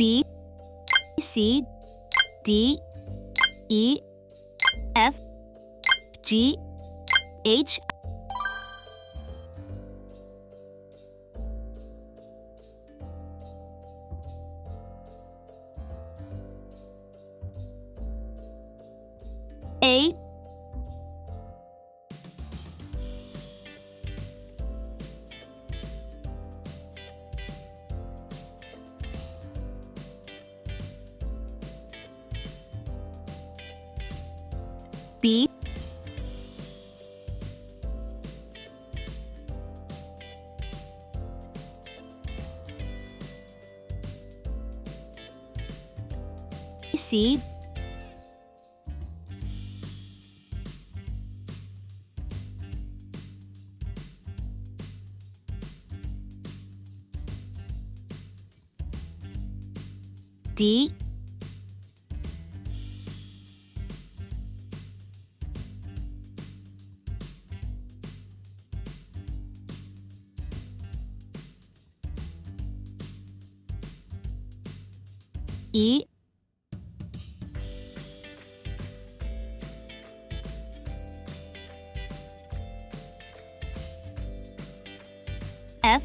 B, C, D, E, F, G, H, A, B, C, D, E, F,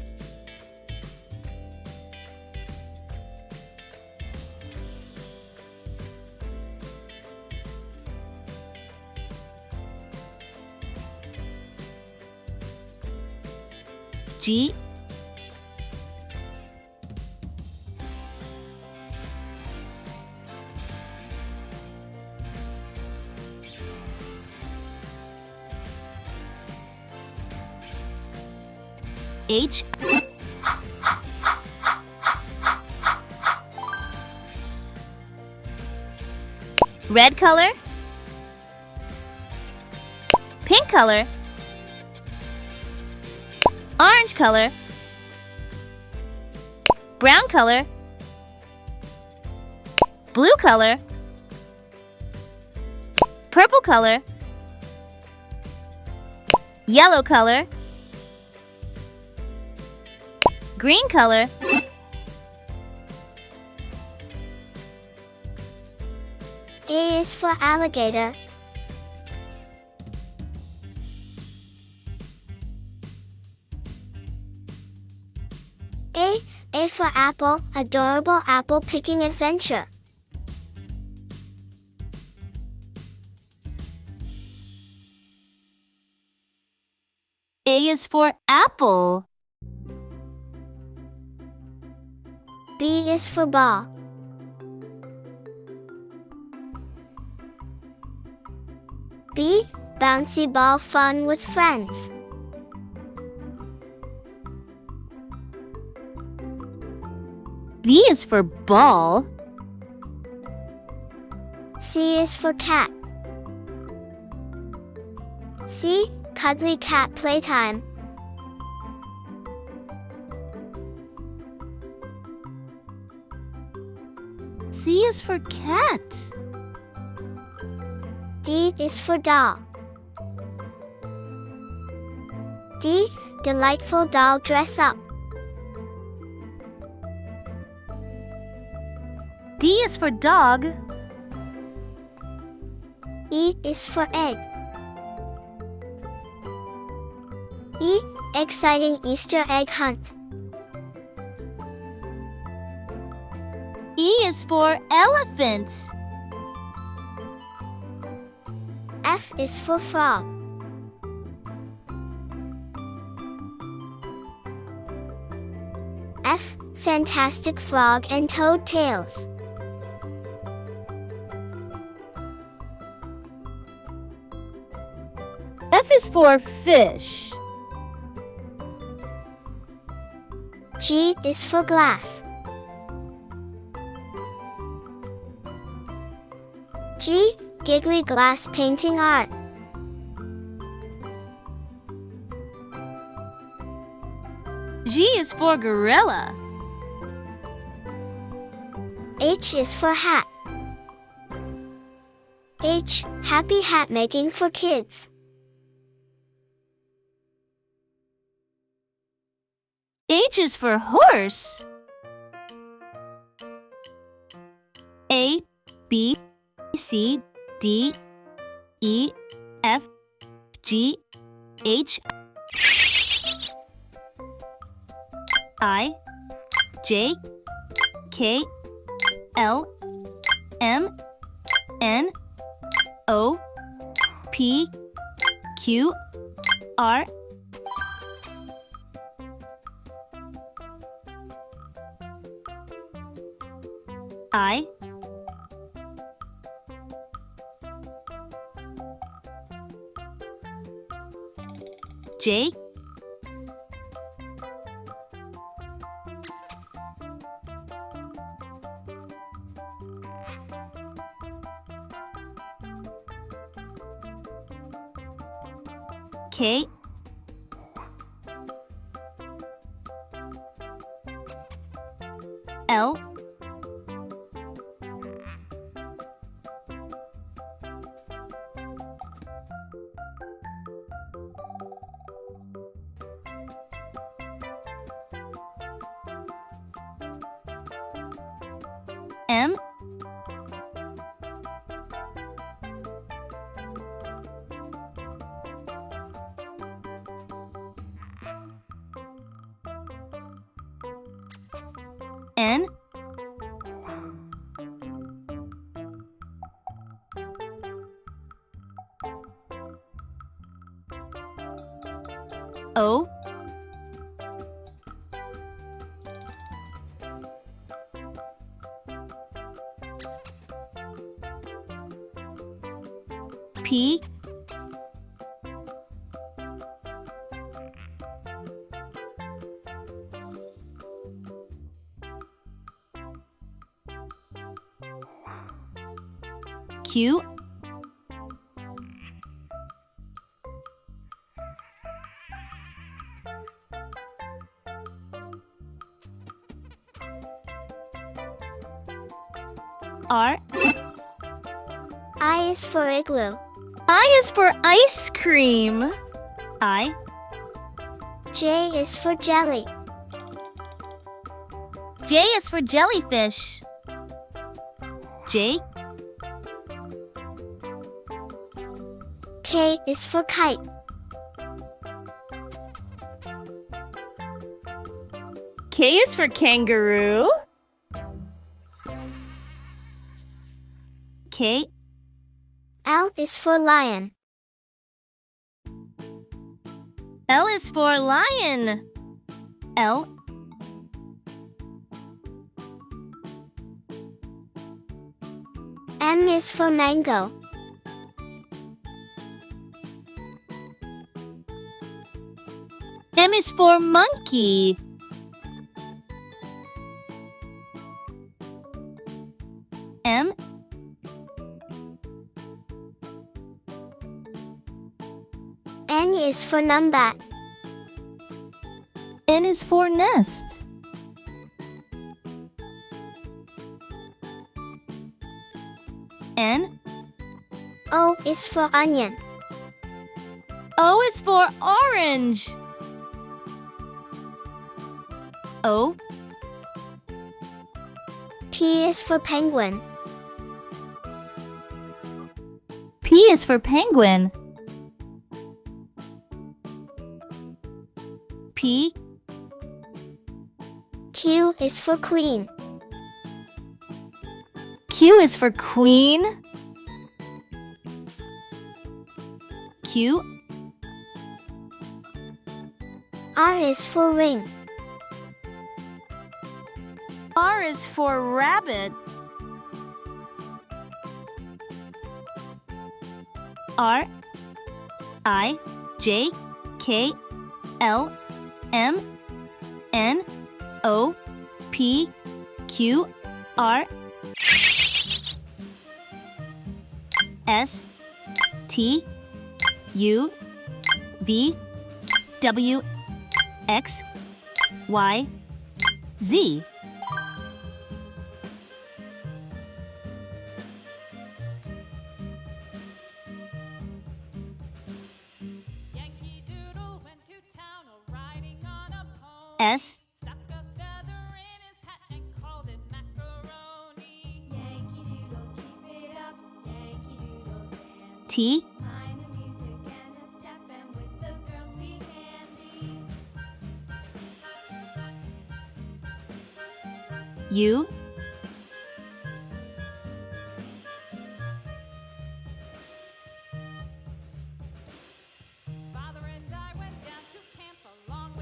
G, H, red color, pink color, orange color, brown color, blue color, purple color, yellow color, green color, A is for alligator. A for apple, adorable apple picking adventure. A is for apple. B is for ball. B, bouncy ball fun with friends. B is for ball. C is for cat. C, cuddly cat playtime. C is for cat. D is for doll. D, delightful doll dress up. D is for dog. E is for egg. E, exciting Easter egg hunt. E is for elephant. F is for frog. F, fantastic frog and toad tails. F is for fish. G is for glass. G, giggly glass painting art. G is for gorilla. H is for hat. H, happy hat making for kids. H is for horse. B, C, D, E, F, G, H, I, J, K, L, M, N, O, P, Q, R, I, J, K, L, M, N, O, P, Q, R, I is for igloo. I is for ice cream. I, J is for jelly. J is for jellyfish. J, K is for kite. K is for kangaroo. K, L is for lion. L is for lion. L, M is for mango. M is for monkey. M, N is for numbat. N is for nest. N, O is for onion. O is for orange. O, P is for penguin. P is for penguin. P, Q is for queen. Q is for queen. Q, R is for ring. R is for rabbit. R, I, J, K, L, M, N, O, P, Q, R, S, T, U, V, W, X, Y, Z. S, Stuck a feather in his hat and called it macaroni. Yankee Doodle, keep T, U,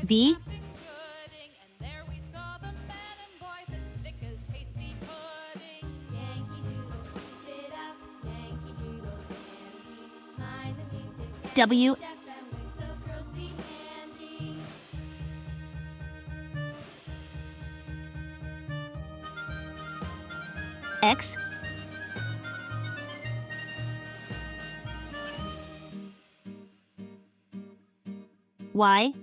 V, W, X, Y,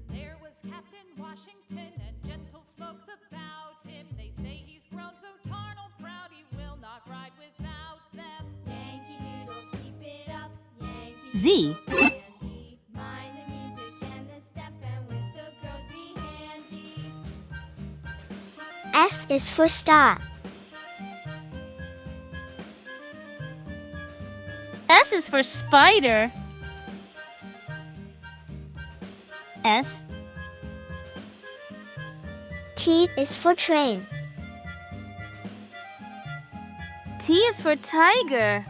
There was Captain Washington and gentle folks about him. They say he's grown so tarnal proud he will not ride without them. Yankee Doodle, keep it up. Yankee Z, Dandy, mind the music and the step, and with the girls be handy. S is for star. S is for spider. S, T is for train. T is for tiger.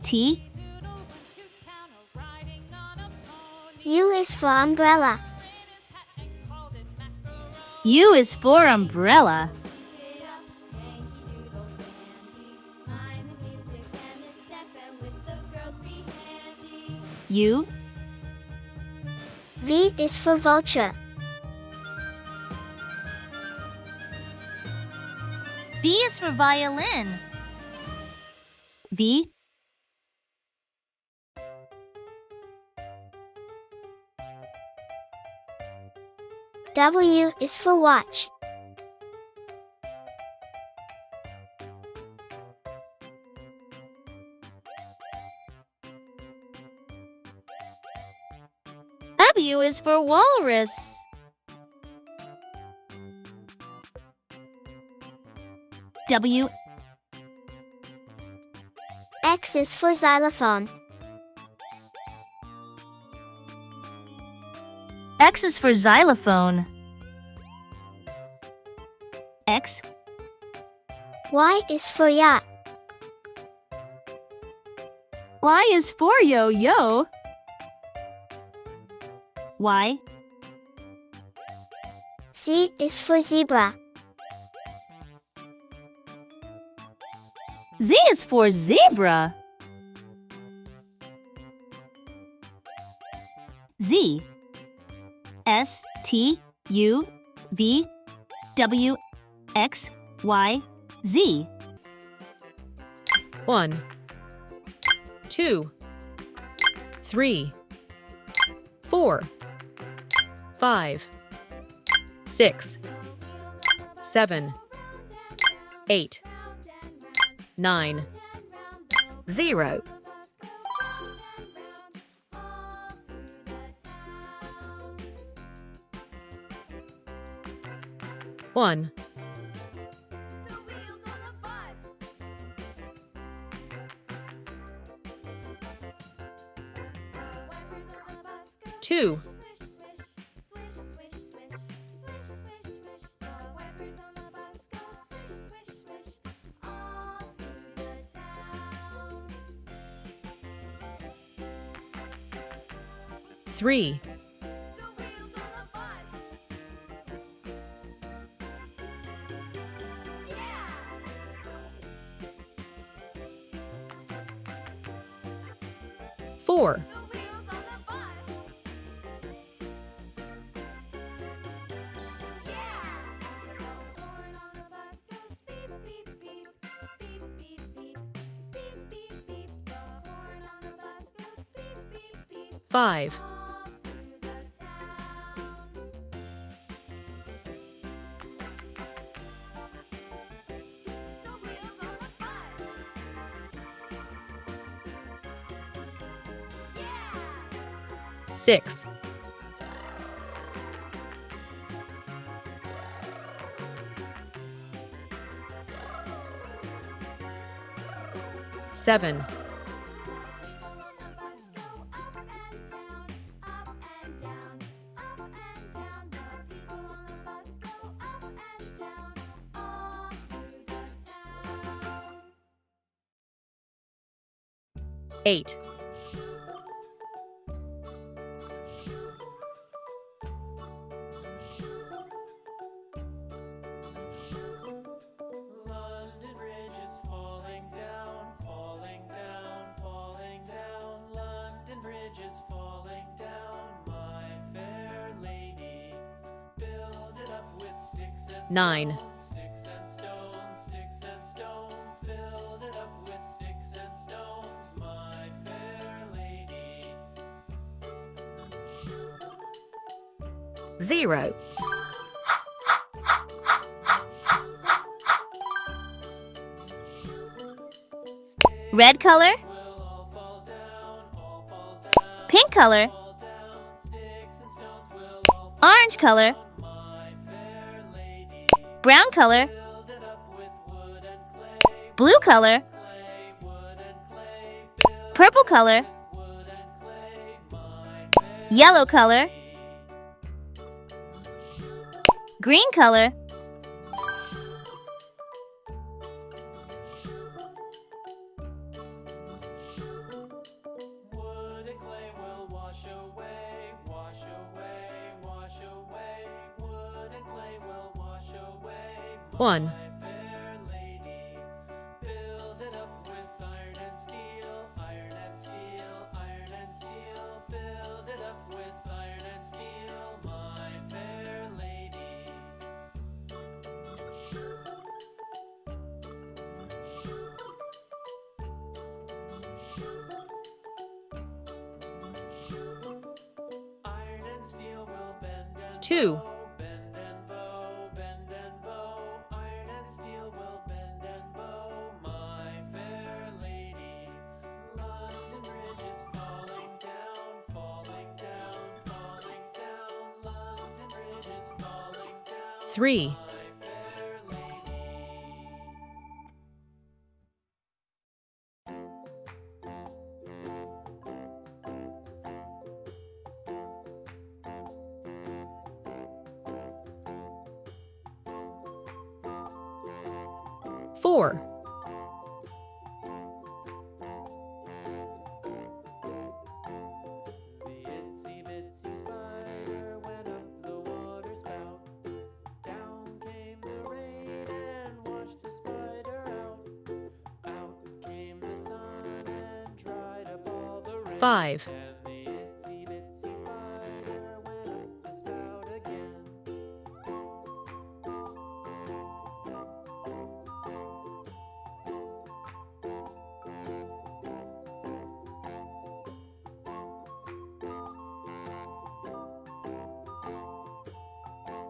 T, Doodle went to town riding on a pony. U is for umbrella. In his hat and called it macaroni. U is for umbrella. Keep it up, Yankee Doodle dandy. Mind the music and the step, and with the girls be handy. U, V is for vulture. V is for violin. V, W is for watch. W is for walrus. W, X is for xylophone. X is for xylophone. X, Y is for yacht. Y is for yo-yo. Y, Z is for zebra. Z is for zebra. Z, S, T, U, V, W, X, Y, Z. 1, 2, 3, 4, 5, 6, 7, 8, 9, 0. 1, 2, 3, 4, 5, 6, 7, 7, Up and down, up and down. The people on the bus go up and down, all through the town. 8, London Bridge is falling down, falling down, falling down. London Bridge is falling down, my fair lady. Build it up with sticks and 9, stones, sticks and stones, sticks and stones. Build it up with sticks and stones, my fair lady. 0, Red color, Will all fall down, all fall down, pink color, fall down. Sticks and stones will all fall orange color, down, my fair lady. brown color, Build it up with wood and clay, blue color, clay, wood and clay. Build purple color, wood and clay, my fair yellow color, lady. green color, Wood and clay will wash away, wash away, wash away. Wood and clay will wash away, 1, my fair lady. Build it up with iron and steel, iron and steel, iron and steel. Build it up with iron and steel, my fair lady. 2, Bend and bow, bend and bow. Iron and steel will bend and bow, my fair lady. London Bridge is falling down, falling down, falling down. London Bridge is falling down, 3, my fair lady. 4, The itsy bitsy spider went up the water spout. Down came the rain and washed the spider out. Out came the sun and dried up all the rain. 5, And the itsy bitsy spider went up the spout again.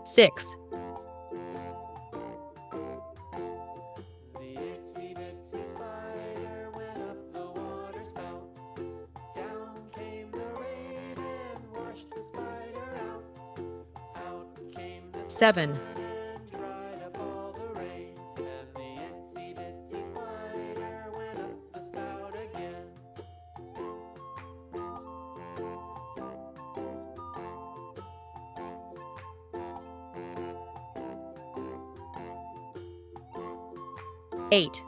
6, The itsy bitsy spider went up the water spout. Down came the rain and washed the spider out. Out came the 7, sun and dried up all the rain. And the itsy bitsy spider went up the spout again. 8,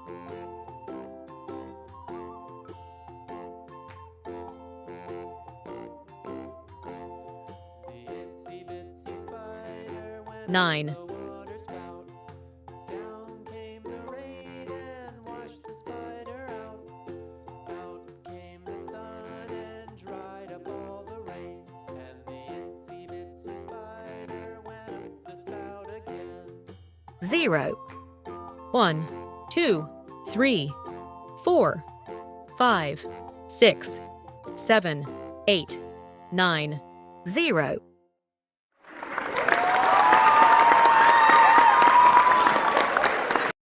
The itsy bitsy spider went 9, up the water spout. Down came the rain and washed the spider out. Out came the sun and dried up all the rain. And the itsy bitsy spider went up the spout again. 0, 1, 2, 3, 4, 5, 6, 7, 8, 9, 0.